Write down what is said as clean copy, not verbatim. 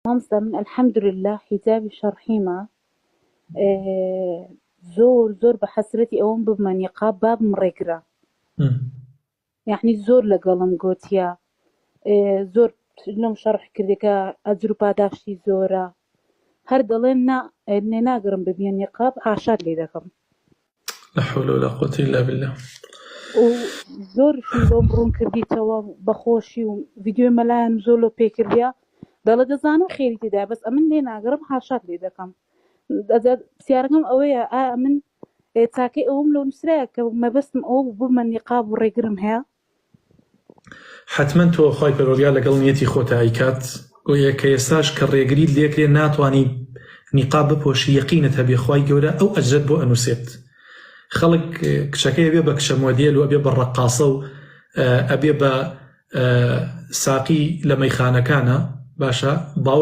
مامسا من الحمد لله حجابي شرحيمة زۆر زۆر بە حەسرەتی ئەوەم ببمە نیقاب بابم ڕێگرا، یعنی زۆر لەگەڵم گوتیە، زۆر لەم شەڕح کردێکە ئەجر و پاداشتی زۆرە، هەر دەڵێن ناگەڕم ببیە نیقاب حاشات لێ دەکەم. لا حول ولا قوة إلا بالله. و زۆرشم بۆم ڕوون کردیتەوە بەخۆشی و ڤیدیۆی مەلایەنم زۆر لۆ پێ کردیە، دەڵێ دەزانم خێری تێدایە بەس ئەمن لێ ناگەڕم حاشات لێ دەکەم. پرسیارەکەم ئەوەیە ئایا من تاکەی ئەوم لەو نووسرایە کە مەبەستم ئەوە ببمە نیقاب و ڕێگرم هەیە؟ حتمما تۆ خۆی پەروەردگار لەگەڵ نیەتی خۆتە ئەیکات، گویا کە ئێستاش کە ڕێگریت لێکرێ ناتوانی نیقاب بپۆشی، یەقینت هەبێ خوای گەورە ئەو ئەجرت بۆ ئەنووسێت. خەڵک کچەکەی ئەبێ بە کچە مۆدێل و ئەبێ بە ڕەقاسە و ئەبێ بە ساقی لە مەیخانەکانە، باشە باوک